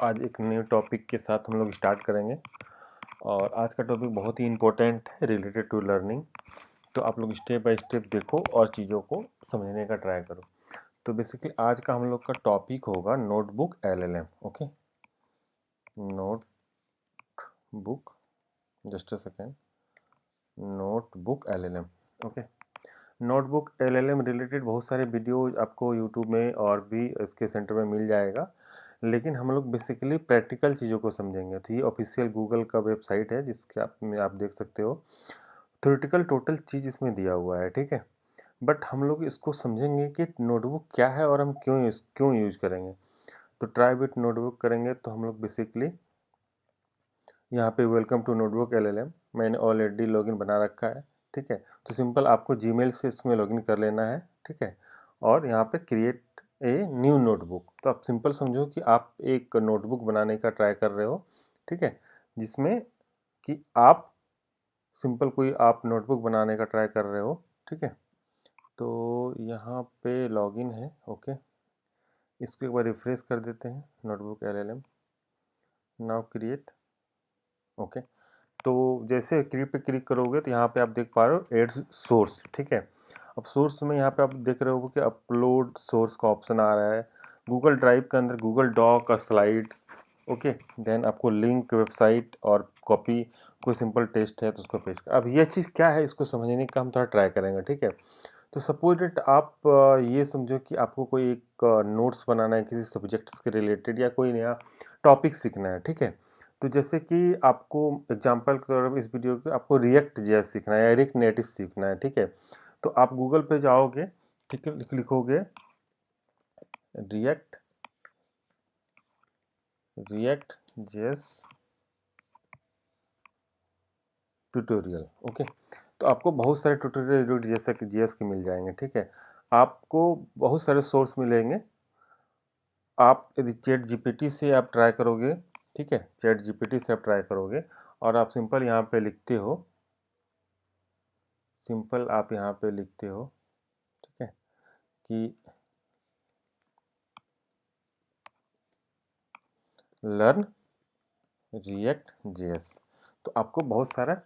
आज एक new topic के साथ हम लोग स्टार्ट करेंगे और आज का टॉपिक बहुत ही इम्पोर्टेंट है रिलेटेड टू लर्निंग। तो आप लोग स्टेप बाय स्टेप देखो और चीज़ों को समझने का ट्राई करो। तो बेसिकली आज का हम लोग का टॉपिक होगा notebook LLM. Okay, notebook, just a second, notebook LLM. Okay, notebook LLM related बहुत सारे वीडियो आपको यूट्यूब में और भी इसके सेंटर में मिल जाएगा, लेकिन हम लोग बेसिकली प्रैक्टिकल चीज़ों को समझेंगे। तो ये ऑफिशियल गूगल का वेबसाइट है जिसके आप देख सकते हो। थ्योरेटिकल टोटल चीज़ इसमें दिया हुआ है, ठीक है, बट हम लोग इसको समझेंगे कि नोटबुक क्या है और हम क्यों यूज करेंगे। तो ट्राई विथ नोटबुक करेंगे तो हम लोग बेसिकली यहाँ पे वेलकम टू नोटबुक एलएलएम मैंने ऑलरेडी लॉगिन बना रखा है, ठीक है। तो सिंपल आपको जीमेल से इसमें लॉगिन कर लेना है, ठीक है, और यहाँ पे क्रिएट ए न्यू नोटबुक। तो आप सिंपल समझो कि आप एक नोटबुक बनाने का ट्राई कर रहे हो, ठीक है, जिसमें कि आप सिंपल कोई आप नोटबुक बनाने का ट्राई कर रहे हो, ठीक है। तो यहाँ पे लॉगिन है, ओके, इसको एक बार रिफ्रेश कर देते हैं, notebook LLM now create. Okay, तो जैसे क्लिक पे क्लिक करोगे तो यहाँ पे आप देख पा रहे हो एड सोर्स, ठीक है। अब सोर्स में यहाँ पे आप देख रहे हो कि अपलोड सोर्स का ऑप्शन आ रहा है। गूगल ड्राइव के अंदर गूगल डॉक का स्लाइड्स, ओके, देन आपको लिंक, वेबसाइट और कॉपी, कोई सिंपल टेस्ट है तो उसको पेश कर। अब ये चीज़ क्या है इसको समझने का हम थोड़ा ट्राई करेंगे, ठीक है। तो सपोज डेट आप ये समझो कि आपको कोई एक नोट्स बनाना है किसी सब्जेक्ट्स के रिलेटेड या कोई नया टॉपिक सीखना है, ठीक है। तो जैसे कि आपको एग्जांपल के तौर पर इस वीडियो के आपको रिएक्ट जेएस सीखना है या रिएक्ट नेटिव सीखना है, ठीक है। तो आप गूगल पे जाओगे, ठीक है, लिखोगे रिएक्ट जेएस ट्यूटोरियल, ओके। तो आपको बहुत सारे ट्यूटोरियल जैसे कि जेएस के मिल जाएंगे, ठीक है। आपको बहुत सारे सोर्स मिलेंगे। आप यदि चैट जीपीटी से आप ट्राई करोगे, ठीक है, चैट जीपीटी से आप ट्राई करोगे और आप सिंपल यहाँ पे लिखते हो, सिंपल आप यहाँ पे लिखते हो, ठीक है, कि लर्न रिएक्ट जेएस, तो आपको बहुत सारा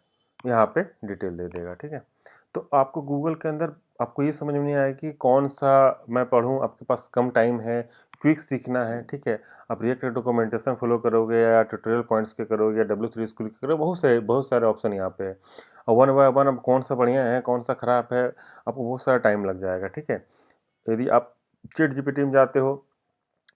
यहाँ पे डिटेल दे देगा, ठीक है। तो आपको गूगल के अंदर आपको ये समझ में नहीं आया कि कौन सा मैं पढ़ूँ, आपके पास कम टाइम है, क्विक सीखना है, ठीक है। आप रिएक्ट डॉक्यूमेंटेशन फॉलो करोगे या ट्यूटोरियल पॉइंट्स के करोगे या W3 स्कूल के करोगे, बहुत सारे ऑप्शन यहाँ पे है। और वन बाय वन अब कौन सा बढ़िया है कौन सा खराब है आपको बहुत सारा टाइम लग जाएगा, ठीक है। यदि आप चैट जीपीटी में जाते हो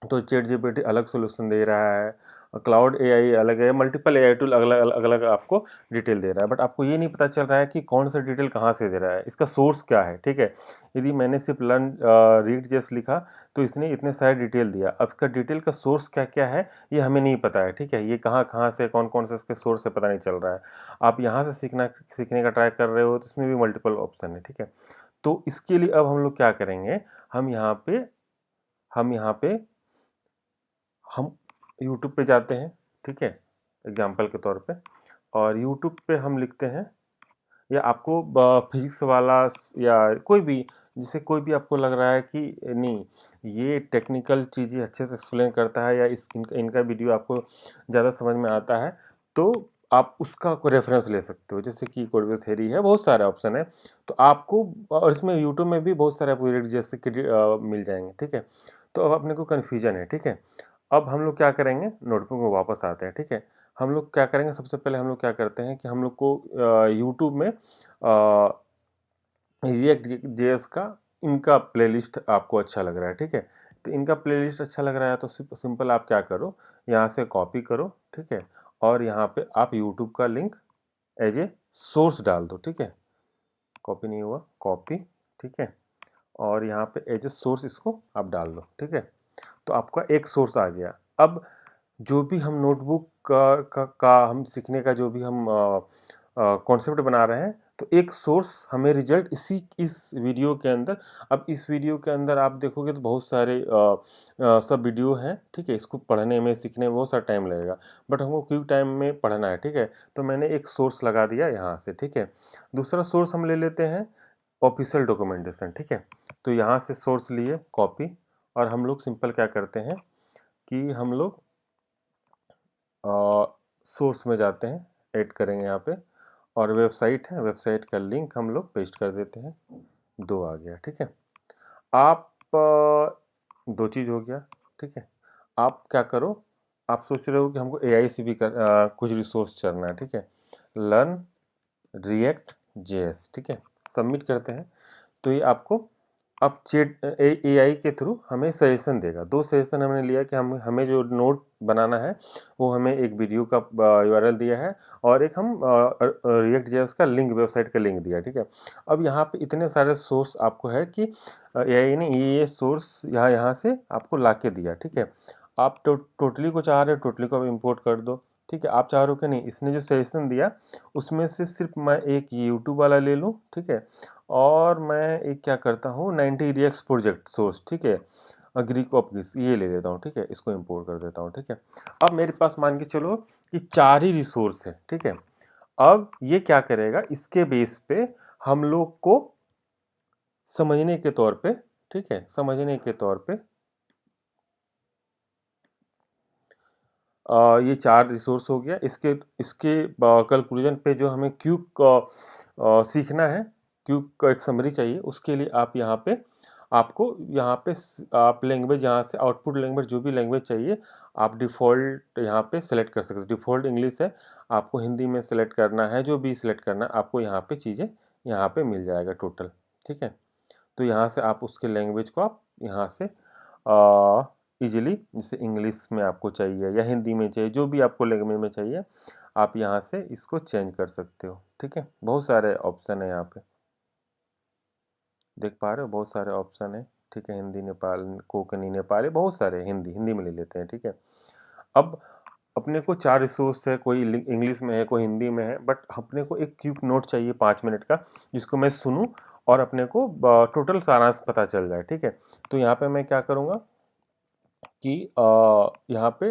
तो चैट जीपीटी अलग सोल्यूशन दे रहा है, क्लाउड एआई अलग है, मल्टीपल एआई टूल अलग अलग आपको डिटेल दे रहा है, बट आपको ये नहीं पता चल रहा है कि कौन सा डिटेल कहाँ से दे रहा है, इसका सोर्स क्या है, ठीक है। यदि मैंने सिर्फ लर्न रीड जस्ट लिखा तो इसने इतने सारे डिटेल दिया, अब इसका डिटेल का सोर्स क्या क्या है ये हमें नहीं पता है, ठीक है। ये कहाँ कहाँ से कौन कौन से इसके सोर्स से पता नहीं चल रहा है। आप यहाँ से सीखने का ट्राई कर रहे हो तो इसमें भी मल्टीपल ऑप्शन है, ठीक है। तो इसके लिए अब हम लोग क्या करेंगे, हम यहाँ पे हम यूट्यूब पे जाते हैं, ठीक है, एग्जाम्पल के तौर पे, और यूट्यूब पे हम लिखते हैं, या आपको फिजिक्स वाला या कोई भी, जिसे कोई भी आपको लग रहा है कि नहीं ये टेक्निकल चीज़ें अच्छे से एक्सप्लेन करता है या इनका वीडियो आपको ज़्यादा समझ में आता है, तो आप उसका को रेफरेंस ले सकते हो। जैसे कि कोडवेस हेरी है, बहुत सारे ऑप्शन है, तो आपको, और इसमें यूट्यूब में भी बहुत सारे आपको जैसे कि मिल जाएंगे, ठीक है। तो अब अपने को कन्फ्यूजन है, ठीक है। अब हम लोग क्या करेंगे, नोटबुक में वापस आते हैं, ठीक है। हम लोग क्या करेंगे, सबसे पहले हम लोग क्या करते हैं कि हम लोग को यूट्यूब में रिएक्ट जेएस का इनका प्लेलिस्ट आपको अच्छा लग रहा है, ठीक है। तो इनका प्लेलिस्ट अच्छा लग रहा है तो सिंपल आप क्या करो, यहाँ से कॉपी करो, ठीक है, और यहाँ पे आप यूट्यूब का लिंक एज ए सोर्स डाल दो, ठीक है। कॉपी नहीं हुआ, कॉपी, ठीक है, और यहाँ पे एज ए सोर्स इसको आप डाल दो, ठीक है। तो आपका एक सोर्स आ गया। अब जो भी हम नोटबुक का हम सीखने का जो भी हम कॉन्सेप्ट बना रहे हैं, तो एक सोर्स हमें रिजल्ट इस वीडियो के अंदर, अब इस वीडियो के अंदर आप देखोगे तो बहुत सारे सब वीडियो हैं, ठीक है। इसको पढ़ने में सीखने में बहुत सारा टाइम लगेगा, बट हमको क्विक टाइम में पढ़ना है, ठीक है। तो मैंने एक सोर्स लगा दिया यहाँ से, ठीक है। दूसरा सोर्स हम ले लेते हैं ऑफिशियल डॉक्यूमेंटेशन, ठीक है। तो यहाँ से सोर्स लिए कॉपी, और हम लोग सिंपल क्या करते हैं कि हम लोग सोर्स में जाते हैं, ऐड करेंगे यहाँ पे, और वेबसाइट है, वेबसाइट का लिंक हम लोग पेस्ट कर देते हैं, 2 आ गया। ठीक है, आप 2 चीज़ हो गया। ठीक है, आप क्या करो, आप सोच रहे हो कि हमको एआई से भी कुछ रिसोर्स चलना है। ठीक है, लर्न रिएक्ट जेएस। ठीक है, सबमिट करते हैं तो ये आपको अब चैट एआई के थ्रू हमें सजेशन देगा। 2 सजेशन हमने लिया कि हमें जो नोट बनाना है वो हमें एक वीडियो का यूआरएल दिया है, और एक हम रिएक्ट जेएस का लिंक, वेबसाइट का लिंक दिया। ठीक है, अब यहाँ पे इतने सारे सोर्स आपको है कि एआई ने ये सोर्स यहाँ से आपको ला के दिया। ठीक है, आप टोटली को चाह रहे हो, टोटली को आप इम्पोर्ट कर दो। ठीक है, आप चाह रहे हो कि नहीं, इसने जो सजेशन दिया उसमें से सिर्फ मैं एक यूट्यूब वाला ले लूँ। ठीक है, और मैं एक क्या करता हूँ, 90 रिएक्स प्रोजेक्ट सोर्स। ठीक है, ग्रीक ऑफ ग्रीस ये ले लेता हूँ। ठीक है, इसको इंपोर्ट कर देता हूँ। ठीक है, अब मेरे पास मान के चलो कि 4 ही रिसोर्स है। ठीक है, अब ये क्या करेगा, इसके बेस पे हम लोग को समझने के तौर पे, ठीक है, समझने के तौर पे ये 4 रिसोर्स हो गया। इसके इसके कंक्लूजन पे जो हमें क्यूब सीखना है, क्यूब का एक समरी चाहिए, उसके लिए आप यहाँ पे, आपको यहाँ पे आप लैंग्वेज, यहाँ से आउटपुट लैंग्वेज, जो भी लैंग्वेज चाहिए आप डिफ़ॉल्ट यहाँ पे सेलेक्ट कर सकते हो। डिफ़ॉल्ट इंग्लिश है, आपको हिंदी में सेलेक्ट करना है, जो भी सेलेक्ट करना है आपको यहाँ पे चीज़ें यहाँ पे मिल जाएगा टोटल। ठीक है, तो यहाँ से आप उसके लैंग्वेज को आप यहाँ से ईजिली, जैसे इंग्लिश में आपको चाहिए या हिंदी में चाहिए, जो भी आपको लैंग्वेज में चाहिए आप यहाँ से इसको चेंज कर सकते हो। ठीक है, बहुत सारे ऑप्शन है यहाँ पे, देख पा रहे हो, बहुत सारे ऑप्शन है। ठीक है, हिंदी, नेपाल, कोंकणी, नेपाली, बहुत सारे, हिंदी में ले लेते हैं। ठीक है, अब अपने को 4 रिसोर्स है, कोई इंग्लिश में है, कोई हिंदी में है, बट अपने को एक क्विक नोट चाहिए 5 मिनट का, जिसको मैं सुनूं और अपने को टोटल सारांश पता चल जाए। ठीक है, तो यहाँ पे मैं क्या करूँगा कि यहाँ पे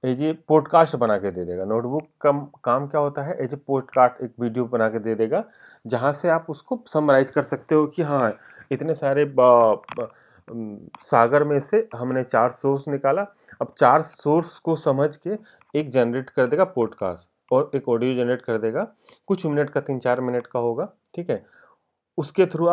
एज ए पॉडकास्ट बना के दे देगा। नोटबुक का काम क्या होता है, एज ए पॉडकास्ट एक वीडियो बना के दे देगा, जहाँ से आप उसको समराइज कर सकते हो कि हाँ, इतने सारे सागर में से हमने 4 सोर्स निकाला। अब 4 सोर्स को समझ के एक जनरेट कर देगा पॉडकास्ट, और एक ऑडियो जनरेट कर देगा, कुछ मिनट का, 3-4 मिनट का होगा। ठीक है, उसके थ्रू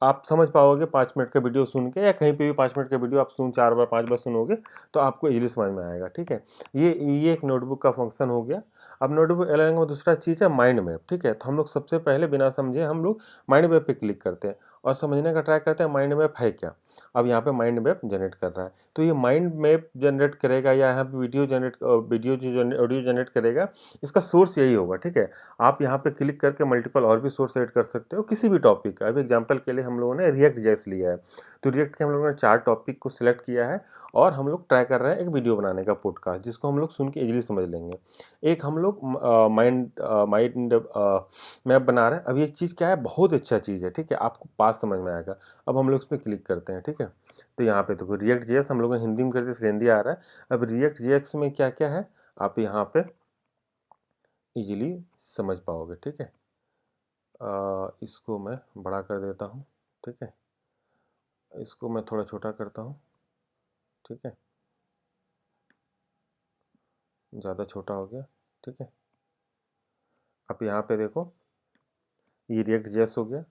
आप समझ पाओगे 5 मिनट का वीडियो सुन के, या कहीं पे भी 5 मिनट का वीडियो आप 4 बार 5 बार सुनोगे तो आपको इजीली समझ में आएगा। ठीक है, ये एक नोटबुक का फंक्शन हो गया। अब नोटबुक एलएलएम में दूसरा चीज़ है माइंड मैप। ठीक है, तो हम लोग सबसे पहले बिना समझे हम लोग माइंड मैप पे क्लिक करते हैं और समझने का ट्राई करते हैं माइंड मैप है क्या। अब यहाँ पे माइंड मैप जनरेट कर रहा है, तो ये माइंड मैप जनरेट करेगा या यहाँ पे वीडियो जो ऑडियो जनरेट करेगा, इसका सोर्स यही होगा। ठीक है, आप यहाँ पे क्लिक करके मल्टीपल और भी सोर्स ऐड कर सकते हो किसी भी टॉपिक का। अभी एग्जांपल के लिए हम लोगों ने रिएक्ट जेएस लिया है, तो रिएक्ट के हम लोगों ने 4 टॉपिक को सिलेक्ट किया है, और हम लोग ट्राई कर रहे हैं एक वीडियो बनाने का पॉडकास्ट, जिसको हम लोग सुन के इजीली समझ लेंगे। एक हम लोग माइंड मैप बना रहे हैं। अब ये चीज़ क्या है, बहुत अच्छा चीज़ है। ठीक है, आपको पास समझ में आएगा। अब हम लोग इस पर क्लिक करते हैं। ठीक है, तो यहाँ पे देखो रिएक्ट जेएस हम लोग ने हिंदी में करते इसलिए हिंदी आ रहा है। अब रिएक्ट जेएस में क्या क्या है आप यहाँ पे इजीली समझ पाओगे। ठीक है, इसको मैं बड़ा कर देता हूँ। ठीक है, इसको मैं थोड़ा छोटा करता हूँ। ठीक है, ज़्यादा छोटा हो गया। ठीक है, अब यहाँ पे देखो ये रिएक्ट जेएस हो गया।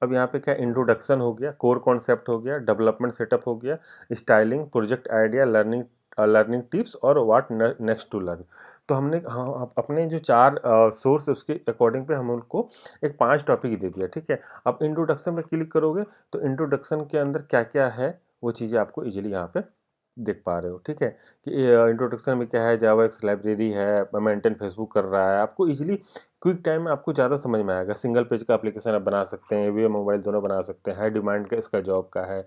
अब यहाँ पे क्या, इंट्रोडक्शन हो गया, कोर कॉन्सेप्ट हो गया, डेवलपमेंट सेटअप हो गया, styling, project idea, learning tips और व्हाट नेक्स्ट टू लर्न। तो हमने अपने जो 4 सोर्स उसके अकॉर्डिंग पे हम उनको एक 5 टॉपिक दे दिया। ठीक है, अब इंट्रोडक्शन पे क्लिक करोगे तो इंट्रोडक्शन के अंदर क्या क्या है वो चीज़ें आपको इजीली यहाँ पे देख पा रहे हो। ठीक है, कि इंट्रोडक्शन में क्या है, जावा एक्स लाइब्रेरी है, मेंटेन फेसबुक कर रहा है, आपको इजीली क्विक टाइम में आपको ज़्यादा समझ में आएगा। सिंगल पेज का एप्लीकेशन आप बना सकते हैं, वेब मोबाइल दोनों बना सकते हैं, हाई डिमांड का इसका जॉब का है,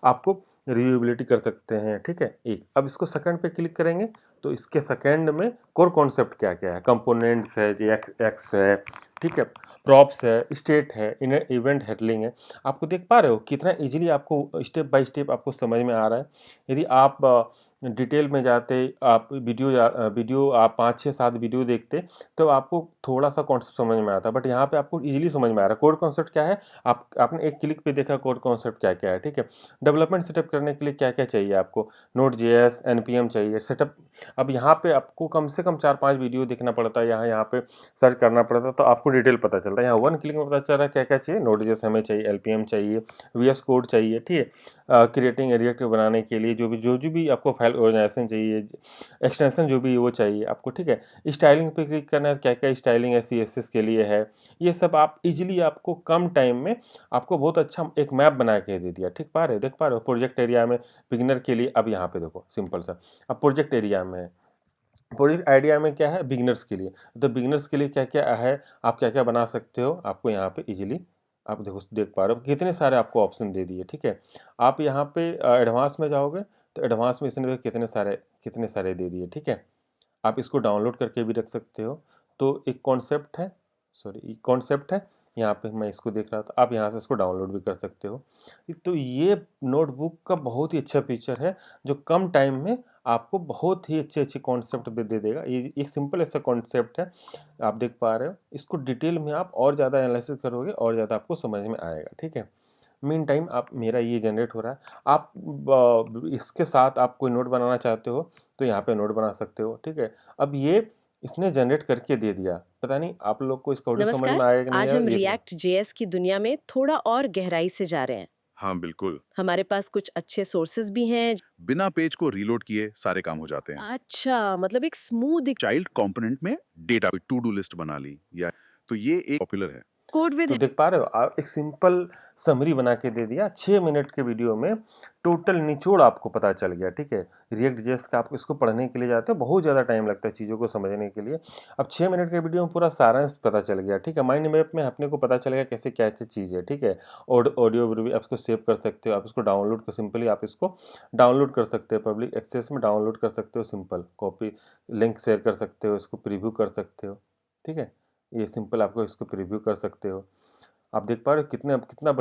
आपको रिव्यूबिलिटी कर सकते हैं। ठीक है, एक अब इसको सेकंड पे क्लिक करेंगे तो इसके सेकंड में कोर कॉन्सेप्ट क्या क्या है, कंपोनेंट्स है, जी एक्स है, ठीक है, प्रॉप्स है, स्टेट है, इवेंट हैंडलिंग है। आपको देख पा रहे हो कितना इजीली आपको स्टेप बाय स्टेप आपको समझ में आ रहा है। यदि आप डिटेल में जाते, आप वीडियो आप 5 6 7 वीडियो देखते तो आपको थोड़ा सा कॉन्सेप्ट समझ में आता, बट यहाँ पे आपको इजीली समझ में आ रहा है। कोड कॉन्सेप्ट क्या है, आपने एक क्लिक पे देखा कोड कॉन्सेप्ट क्या क्या है, ठीक है। डेवलपमेंट सेटअप करने के लिए क्या क्या चाहिए आपको, नोड जेएस एनपीएम चाहिए सेटअप। अब यहाँ पे आपको कम से कम 4 5 वीडियो देखना पड़ता है, यहाँ पे सर्च करना पड़ता है, तो आपको डिटेल पता चलता है। यहाँ 1 क्लिक में पता चल रहा है क्या क्या चाहिए, नोड जेएस हमें चाहिए, एलपीएम चाहिए, वीएस कोड चाहिए, ठीक है। क्रिएटिंग रिएक्ट बनाने के लिए जो भी आपको फाइल ऑर्गेनाइजेशन चाहिए, एक्सटेंशन जो भी वो चाहिए आपको, ठीक है। स्टाइलिंग पे क्लिक करना है, क्या क्या स्टाइलिंग है सीएसएस के लिए है, ये सब आप इजीली आपको कम टाइम में आपको बहुत अच्छा एक मैप बना के दे दिया, ठीक पा रहे देख पा रहे हो। प्रोजेक्ट एरिया में बिगिनर के लिए, अब यहाँ पे देखो सिंपल सा, अब प्रोजेक्ट एरिया में है, प्रोजेक्ट आइडिया में क्या है बिगिनर्स के लिए, तो बिगिनर्स के लिए क्या क्या है, आप क्या क्या बना सकते हो, आपको यहाँ पे इजीली आप देखो देख पा रहे हो कितने सारे आपको ऑप्शन दे दिए, ठीक है। आप यहाँ पे एडवांस में जाओगे तो एडवांस में इसने कितने सारे दे दिए, ठीक है। आप इसको डाउनलोड करके भी रख सकते हो। तो एक कॉन्सेप्ट है, सॉरी कॉन्सेप्ट है, यहाँ पे मैं इसको देख रहा था, आप यहाँ से इसको डाउनलोड भी कर सकते हो। तो ये नोटबुक का बहुत ही अच्छा फीचर है जो कम टाइम में आपको बहुत ही अच्छे अच्छे कॉन्सेप्ट भी दे देगा। ये एक सिंपल ऐसा कॉन्सेप्ट है, आप देख पा रहे हो। इसको डिटेल में आप और ज़्यादा एनालिसिस करोगे और ज़्यादा आपको समझ में आएगा, ठीक है। मीन टाइम आप मेरा ये जनरेट हो रहा है, आप इसके साथ आप कोई नोट बनाना चाहते हो तो यहाँ पे नोट बना सकते हो, ठीक है। अब ये इसने जनरेट करके दे दिया, पता नहीं आप लोग को इसका ऑडियो समझ नमस्कार। में आएगा कि नहीं आज आएगा हम ये रिएक्ट जेएस की दुनिया में थोड़ा और गहराई से जा रहे हैं। हाँ बिल्कुल। हमारे पास कुछ अच्छे सोर्सेज भी हैं। बिना पेज को रीलोड किए सारे काम हो जाते हैं। अच्छा, मतलब एक स्मूथ चाइल्ड कंपोनेंट में डेटा टू डू लिस्ट बना ली या तो ये एक पॉपुलर है। कोड विद तो देख पा रहे हो आप, एक सिंपल समरी बना के दे दिया 6 मिनट के वीडियो में, टोटल निचोड़ आपको पता चल गया, ठीक है। रिएक्ट जेएस का आप इसको पढ़ने के लिए जाते हो बहुत ज़्यादा टाइम लगता है चीज़ों को समझने के लिए, अब 6 मिनट के वीडियो में पूरा सारांश पता चल गया, ठीक है। माइंड मैप में अपने को पता चलेगा कैसे क्या चीज़ है, ठीक है। ऑडियो वीडियो आप इसको सेव कर सकते हो, आप इसको डाउनलोड कर सिंपली आप इसको डाउनलोड कर सकते हो, पब्लिक एक्सेस में डाउनलोड कर सकते हो, सिंपल कॉपी लिंक शेयर कर सकते हो, इसको प्रीव्यू कर सकते हो, ठीक है। ये सिंपल आपको इसको प्रीव्यू कर सकते हो। आप देख पा रहे हो कितना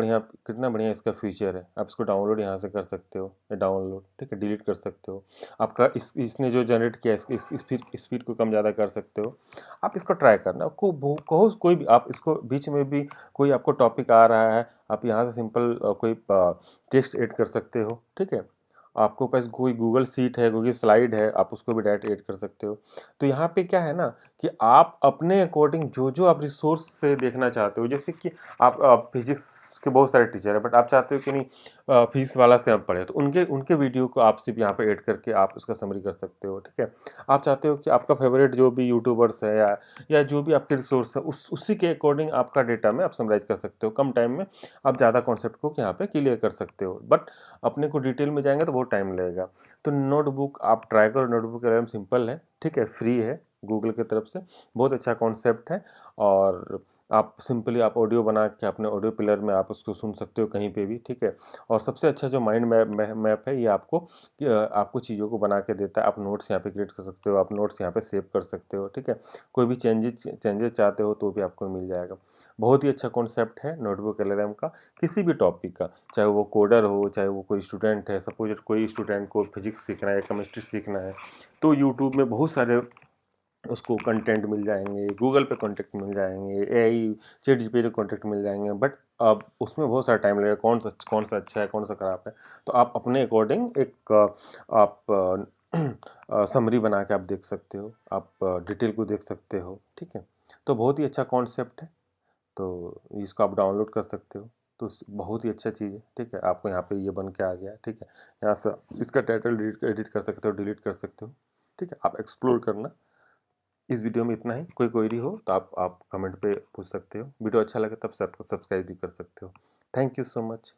बढ़िया इसका फीचर है। आप इसको डाउनलोड यहाँ से कर सकते हो, डाउनलोड, ठीक है, डिलीट कर सकते हो। आपका इसने जो जनरेट किया है इस स्पीड को कम ज़्यादा कर सकते हो। आप इसको ट्राई करना, कहो कोई भी आप इसको बीच में भी कोई आपको टॉपिक आ रहा है, आप यहाँ से सिंपल कोई टेक्स्ट ऐड कर सकते हो, ठीक है। आपको पास कोई गूगल सीट है, गूगल स्लाइड है, आप उसको भी डायरेक्ट ऐड कर सकते हो। तो यहाँ पे क्या है ना कि आप अपने अकॉर्डिंग जो जो आप रिसोर्स से देखना चाहते हो, जैसे कि आप फिजिक्स के बहुत सारे टीचर हैं बट आप चाहते हो कि नहीं फिजिक्स वाला से आप पढ़े, तो उनके उनके वीडियो को आप सिर्फ यहाँ पे ऐड करके आप उसका समरी कर सकते हो, ठीक है। आप चाहते हो कि आपका फेवरेट जो भी यूट्यूबर्स है या जो भी आपके रिसोर्स है उसी के अकॉर्डिंग आपका डेटा में आप समराइज कर सकते हो, कम टाइम में आप ज़्यादा कॉन्सेप्ट को यहाँ पे क्लियर कर सकते हो। बट अपने को डिटेल में जाएंगे तो बहुत टाइम लगेगा। तो नोटबुक आप ट्राई करो, नोटबुक एकदम सिंपल है, ठीक है, फ्री है गूगल की तरफ से, बहुत अच्छा कॉन्सेप्ट है। और आप सिंपली आप ऑडियो बना के अपने ऑडियो प्लेयर में आप उसको सुन सकते हो कहीं पे भी, ठीक है। और सबसे अच्छा जो माइंड मैप है ये आपको चीज़ों को बना के देता है। आप नोट्स यहाँ पे क्रिएट कर सकते हो, आप नोट्स यहाँ पे सेव कर सकते हो, ठीक है। कोई भी चेंजेस चाहते हो तो भी आपको मिल जाएगा। बहुत ही अच्छा कॉन्सेप्ट है नोटबुक एलएलएम का, किसी भी टॉपिक का, चाहे वो कोडर हो, चाहे वो कोई स्टूडेंट है। सपोज कोई स्टूडेंट को फिजिक्स सीखना है, केमिस्ट्री सीखना है, तो यूट्यूब में बहुत सारे उसको कंटेंट मिल जाएंगे, गूगल पे कंटेंट मिल जाएंगे, एआई चैट जीपीटी पे कंटेंट मिल जाएंगे। बट अब उसमें बहुत सारा टाइम लगेगा, कौन सा अच्छा है कौन सा खराब है। तो आप अपने अकॉर्डिंग एक आप समरी बना के आप देख सकते हो, आप डिटेल को देख सकते हो, ठीक है। तो बहुत ही अच्छा कॉन्सेप्ट है, तो इसको आप डाउनलोड कर सकते हो। तो बहुत ही अच्छा चीज़ है, ठीक है। आपको यहाँ पे ये बन के आ गया, ठीक है। यहाँ से इसका टाइटल एडिट कर सकते हो, डिलीट कर सकते हो, ठीक है। आप एक्सप्लोर करना। इस वीडियो में इतना ही, कोई क्वेरी हो तो आप कमेंट पे पूछ सकते हो। वीडियो अच्छा लगे तब सब्सक्राइब भी कर सकते हो। Thank you so much.